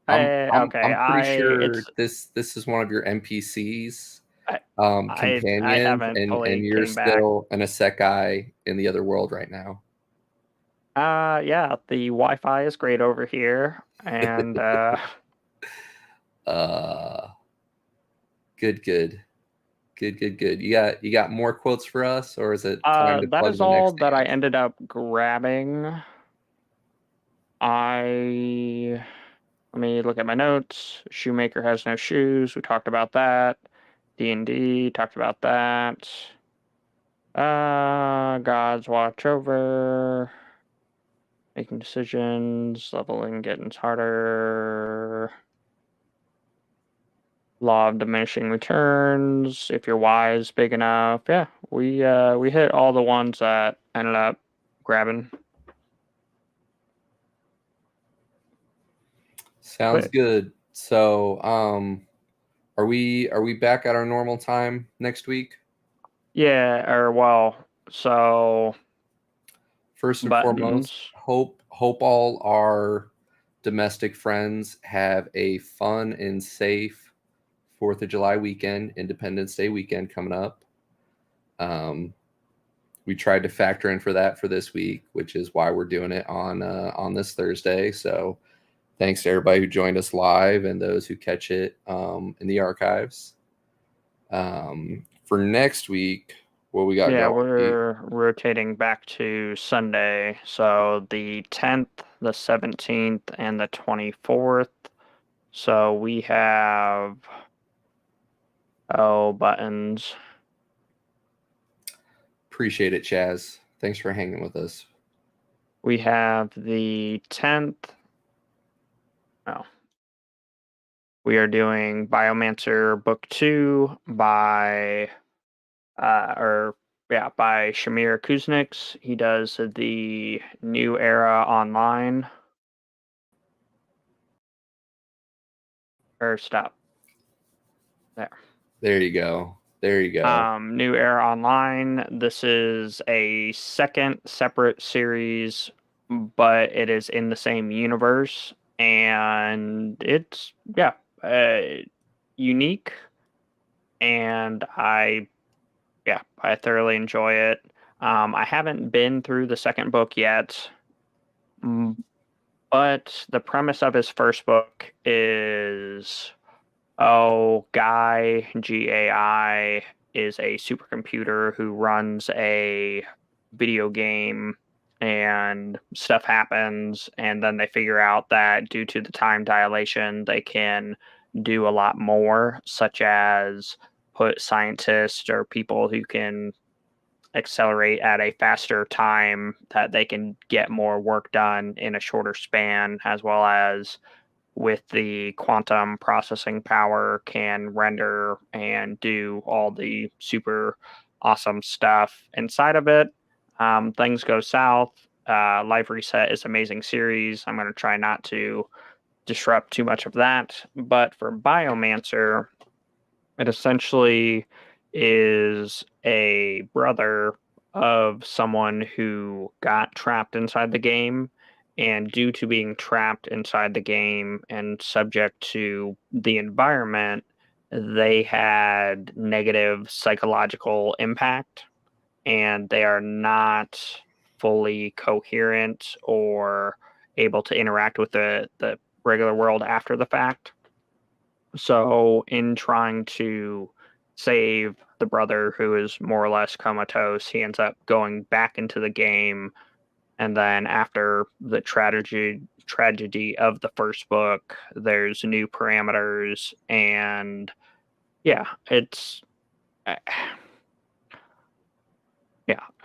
I'm pretty sure it's this is one of your NPCs, I companions, haven't and fully you're came back. still an isekai in the other world right now. Yeah, the Wi-Fi is great over here, and Good. You got more quotes for us, or is it time to that plug is the all next that I half? ended up grabbing. Let me look at my notes. Shoemaker has no shoes. We talked about that. D&D talked about that. Gods watch over. Making decisions. Leveling getting harder. Law of diminishing returns. If your Y is big enough. Yeah, we hit all the ones that ended up grabbing. Sounds good. So, are we back at our normal time next week? Yeah, so First and buttons. foremost, hope all our domestic friends have a fun and safe 4th of July weekend, Independence Day weekend coming up. We tried to factor in for that for this week, which is why we're doing it on this Thursday. So thanks to everybody who joined us live and those who catch it in the archives. For next week, what we got Yeah, going? we're rotating back to Sunday. So the 10th, the 17th, and the 24th. So we have buttons. Appreciate it, Chaz. Thanks for hanging with us. We have the 10th. Oh. We are doing Biomancer Book 2 by Shamir Kuzniks. He does the New Era Online. Or stop. There you go. New Era Online. This is a second separate series, but it is in the same universe, and it's unique, and I thoroughly enjoy it. I haven't been through the second book yet, but the premise of his first book is, Guy, Gai, is a supercomputer who runs a video game, and stuff happens, and then they figure out that due to the time dilation, they can do a lot more, such as put scientists or people who can accelerate at a faster time, that they can get more work done in a shorter span, as well as with the quantum processing power can render and do all the super awesome stuff inside of it. Things go south. Life Reset is an amazing series. I'm going to try not to disrupt too much of that. But for Biomancer, it essentially is a brother of someone who got trapped inside the game. And due to being trapped inside the game and subject to the environment, they had negative psychological impact and they are not fully coherent or able to interact with the regular world after the fact. So, in trying to save the brother who is more or less comatose, he ends up going back into the game. And then, after the tragedy of the first book, there's new parameters, and yeah, uh,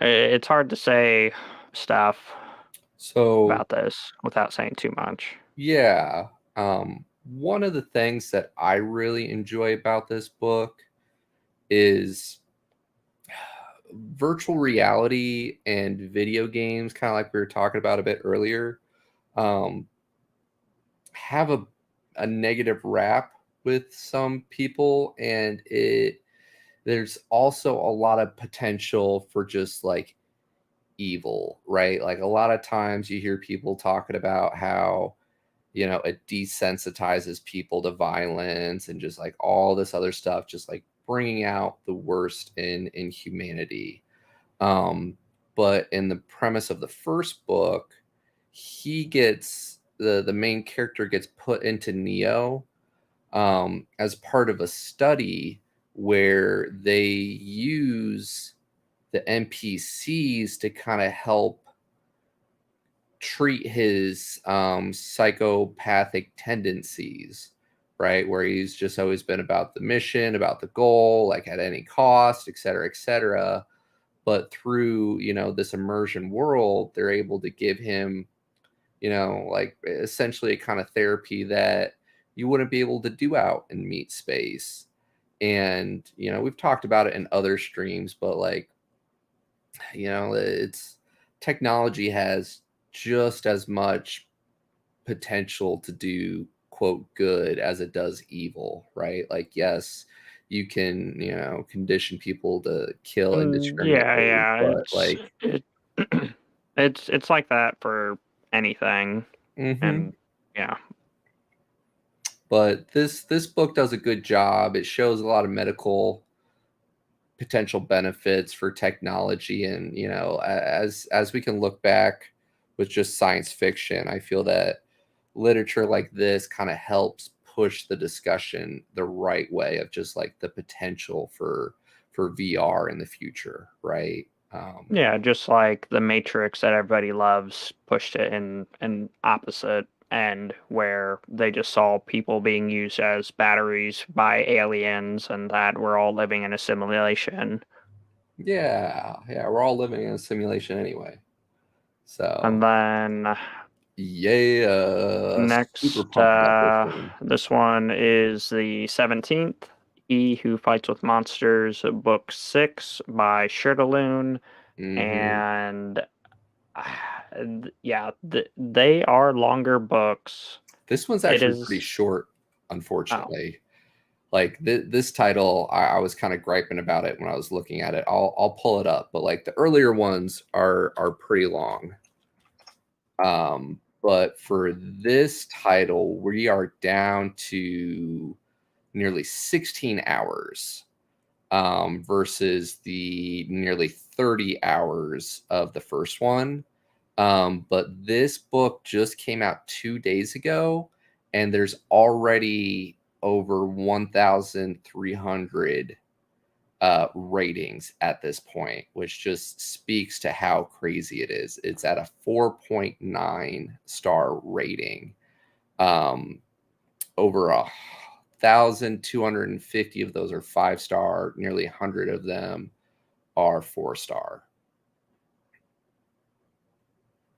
it's hard to say stuff So about this without saying too much. yeah, one of the things that I really enjoy about this book is virtual reality and video games, kind of like we were talking about a bit earlier, um, have a negative rap with some people, and there's also a lot of potential for just like evil, right? Like a lot of times you hear people talking about how, you know, it desensitizes people to violence and just like all this other stuff, just like bringing out the worst in humanity. But in the premise of the first book, he gets the main character gets put into Neo as part of a study where they use the NPCs to kind of help treat his psychopathic tendencies, right? Where he's just always been about the mission, about the goal, like at any cost, et cetera, et cetera. But through, you know, this immersion world, they're able to give him, you know, like essentially a kind of therapy that you wouldn't be able to do out in meat space. And, you know, we've talked about it in other streams, but like, you know, it's technology has just as much potential to do quote good as it does evil, right? Like, yes, you can, you know, condition people to kill Yeah, indiscriminately, yeah, but like, it's like that for anything, mhm. and yeah, But this book does a good job. It shows a lot of medical potential benefits for technology, and you know, as we can look back with just science fiction, I feel that literature like this kind of helps push the discussion the right way of just like the potential for VR in the future, right? yeah, just like the Matrix that everybody loves pushed it in an opposite end where they just saw people being used as batteries by aliens and that we're all living in a simulation. Yeah, yeah, we're all living in a simulation anyway. And So then yeah, super next, pumped about this one. this one is the 17th. E Who Fights with Monsters, Book 6 by Shadowloon. Hmm. And yeah, they are longer books. This one's It actually pretty is, short, oh, unfortunately. Like this title, I was kind of griping about it when I was looking at it. I'll pull it up, but like the earlier ones are pretty long. But for this title, we are down to nearly 16 hours versus the nearly 30 hours of the first one. But this book just came out 2 days ago, and there's already over 1,300 ratings at this point, which just speaks to how crazy it is. It's at a 4.9 star rating. Um, Over 1,250 of those are 5 star. Nearly 100 of them are 4 star.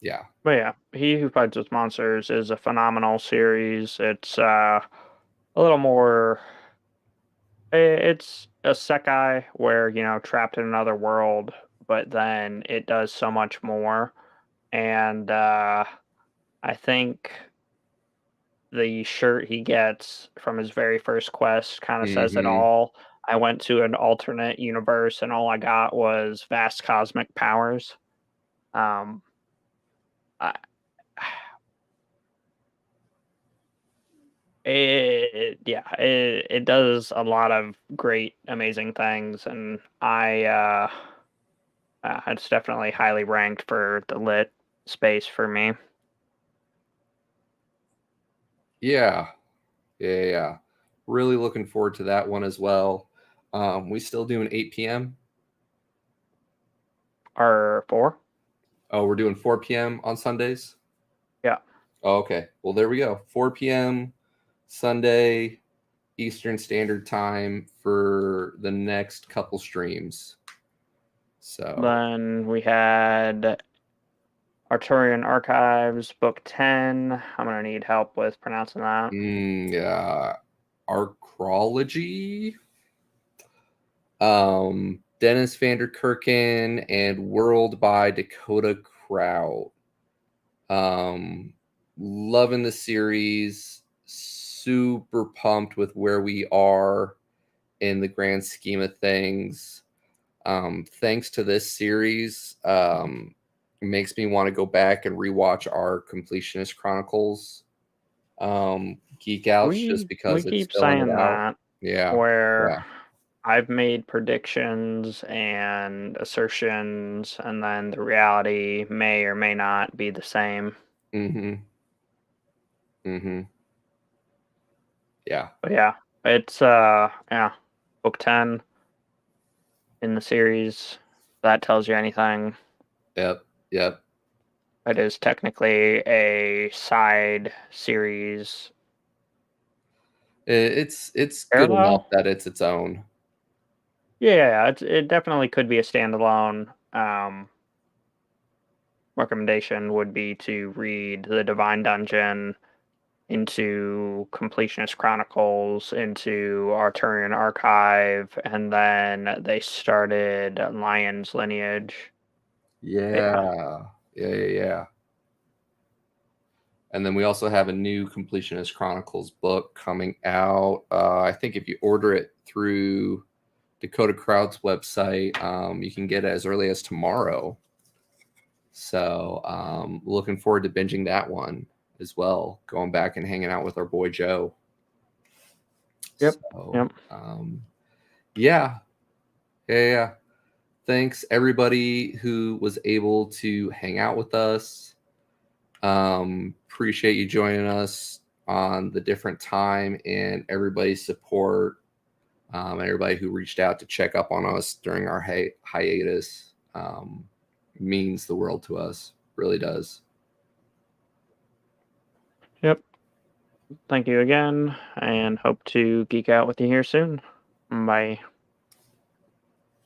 Yeah. But yeah, He Who Fights with Monsters is a phenomenal series. It's a little more. It's a Sekai where, trapped in another world, but then it does so much more. And I think the shirt he gets from his very first quest kind of says it Hmm. all. I went to an alternate universe and all I got was vast cosmic powers. Um, I, it does a lot of great, amazing things, and it's definitely highly ranked for the lit space for me. Yeah. Yeah. Really looking forward to that one as well. We still doing 8 p.m. Or four, Oh, we're doing 4 p.m. on Sundays. yeah. Oh, okay. Well, there we go. 4 p.m. Sunday Eastern Standard Time for the next couple streams. So, Then we had Arturian Archives, Book 10. I'm going to need help with pronouncing that. yeah, Archrology, Dennis Vanderkerken, and World by Dakota Kraut. Loving the series. Super pumped with where we are in the grand scheme of things. Thanks to this series, it makes me want to go back and rewatch our Completionist Chronicles Geek Outs just We because it's keep filling it saying out. that, Yeah, where yeah. I've made predictions and assertions, and then the reality may or may not be the same. Mm-hmm. Mm-hmm. Yeah. But yeah, it's Book 10 in the series. If that tells you anything. Yep. Yep. It is technically a side series It's good enough parallel. that it's its own. Yeah, it definitely could be a standalone. Recommendation would be to read The Divine Dungeon, into Completionist Chronicles, into Arturian Archive, and then they started Lion's Lineage. Yeah. Yeah. Yeah. And then we also have a new Completionist Chronicles book coming out. I think if you order it through Dakota Crowd's website, you can get it as early as tomorrow. So looking forward to binging that one as well. Going back and hanging out with our boy Joe. Yep. So Yep. yeah. Thanks everybody who was able to hang out with us. Appreciate you joining us on the different time and everybody's support. Everybody who reached out to check up on us during our hiatus means the world to us. Really does. Yep. Thank you again, and hope to geek out with you here soon. Bye.